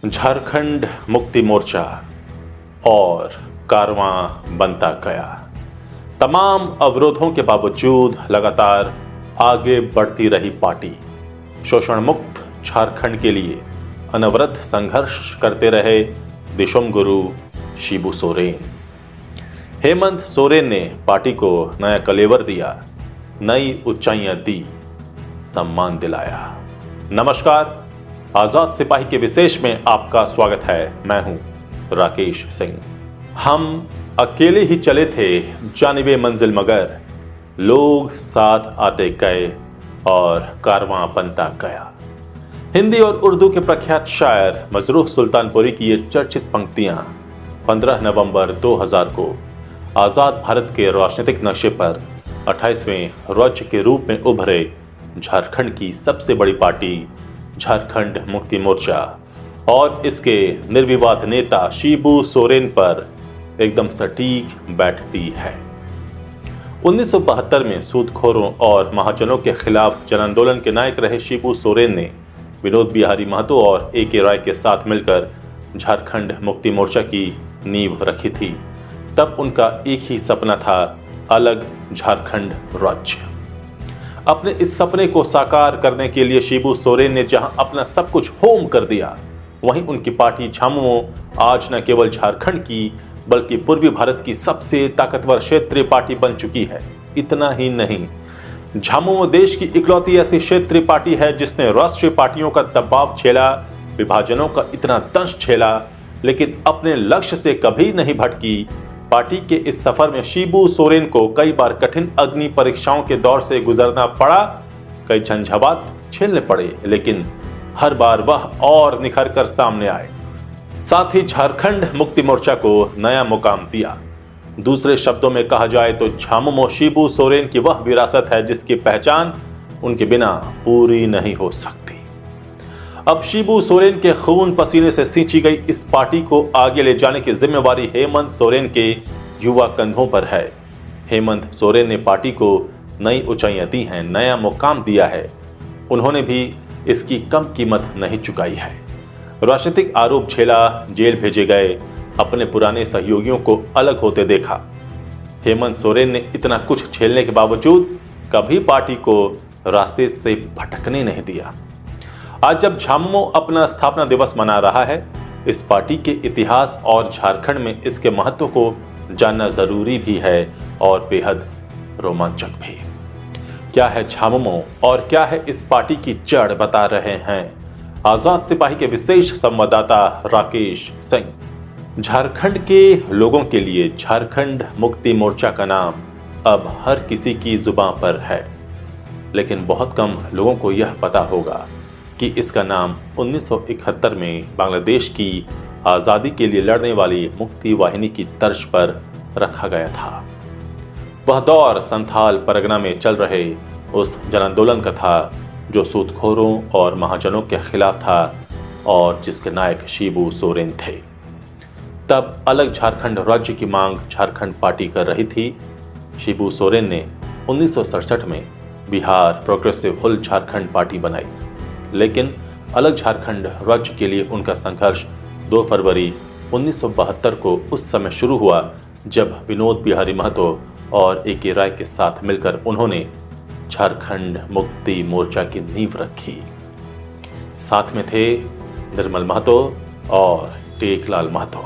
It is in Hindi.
झारखंड मुक्ति मोर्चा और कारवां बनता गया। तमाम अवरोधों के बावजूद लगातार आगे बढ़ती रही पार्टी। शोषण मुक्त झारखंड के लिए अनवरत संघर्ष करते रहे दिशोम गुरु शिबू सोरेन। हेमंत सोरेन ने पार्टी को नया कलेवर दिया, नई ऊंचाइयां दी, सम्मान दिलाया। नमस्कार, आजाद सिपाही के विशेष में आपका स्वागत है। मैं हूं राकेश सिंह। हम अकेले ही चले थे जानिबे मंजिल, मगर लोग साथ आते गए और कारवां बनता गया। हिंदी और उर्दू के प्रख्यात शायर मजरूह सुल्तानपुरी की ये चर्चित पंक्तियां 15 नवंबर 2000 को आजाद भारत के राजनीतिक नक्शे पर 28वें राज्य के रूप में उभरे झारखंड की सबसे बड़ी पार्टी झारखंड मुक्ति मोर्चा और इसके निर्विवाद नेता शिबू सोरेन पर एकदम सटीक बैठती है। 1972 में सूदखोरों और महाजनों के खिलाफ जन आंदोलन के नायक रहे शिबू सोरेन ने विनोद बिहारी महतो और ए.के. राय के साथ मिलकर झारखंड मुक्ति मोर्चा की नींव रखी थी। तब उनका एक ही सपना था, अलग झारखंड राज्य। अपने इस सपने को साकार करने के लिए शिबू सोरेन ने जहां अपना सब कुछ होम कर दिया, वहीं उनकी पार्टी झामुमो आज न केवल झारखंड की बल्कि पूर्वी भारत की सबसे ताकतवर क्षेत्रीय पार्टी बन चुकी है। इतना ही नहीं, झामुमो देश की इकलौती ऐसी क्षेत्रीय पार्टी है जिसने राष्ट्रीय पार्टियों का दबाव झेला, विभाजनों का इतना दंश झेला, लेकिन अपने लक्ष्य से कभी नहीं भटकी। पार्टी के इस सफर में शिबू सोरेन को कई बार कठिन अग्नि परीक्षाओं के दौर से गुजरना पड़ा, कई झंझावात झेलने पड़े, लेकिन हर बार वह और निखर कर सामने आए। साथ ही झारखंड मुक्ति मोर्चा को नया मुकाम दिया। दूसरे शब्दों में कहा जाए तो झामुमो शिबू सोरेन की वह विरासत है जिसकी पहचान उनके बिना पूरी नहीं हो सकती। अब शिबू सोरेन के खून पसीने से सींची गई इस पार्टी को आगे ले जाने की जिम्मेवारी हेमंत सोरेन के युवा कंधों पर है। हेमंत सोरेन ने पार्टी को नई ऊंचाइयां दी हैं, नया मुकाम दिया है। उन्होंने भी इसकी कम कीमत नहीं चुकाई है। राजनीतिक आरोप झेला, जेल भेजे गए, अपने पुराने सहयोगियों को अलग होते देखा। हेमंत सोरेन ने इतना कुछ झेलने के बावजूद कभी पार्टी को रास्ते से भटकने नहीं दिया। आज जब झामुमो अपना स्थापना दिवस मना रहा है, इस पार्टी के इतिहास और झारखंड में इसके महत्व को जानना जरूरी भी है और बेहद रोमांचक भी। क्या है झामुमो और क्या है इस पार्टी की जड़, बता रहे हैं आजाद सिपाही के विशेष संवाददाता राकेश सिंह। झारखंड के लोगों के लिए झारखंड मुक्ति मोर्चा का नाम अब हर किसी की जुबान पर है, लेकिन बहुत कम लोगों को यह पता होगा कि इसका नाम 1971 में बांग्लादेश की आज़ादी के लिए लड़ने वाली मुक्ति वाहिनी की तर्ज पर रखा गया था। वह दौर संथाल परगना में चल रहे उस जन आंदोलन का था जो सूदखोरों और महाजनों के खिलाफ था और जिसके नायक शिबू सोरेन थे। तब अलग झारखंड राज्य की मांग झारखंड पार्टी कर रही थी। शिबू सोरेन ने 1967 में बिहार प्रोग्रेसिव हुल झारखंड पार्टी बनाई, लेकिन अलग झारखंड राज्य के लिए उनका संघर्ष 2 फरवरी 1972 को उस समय शुरू हुआ जब विनोद बिहारी महतो और ए.के. राय के साथ मिलकर उन्होंने झारखंड मुक्ति मोर्चा की नींव रखी। साथ में थे निर्मल महतो और टेकलाल महतो।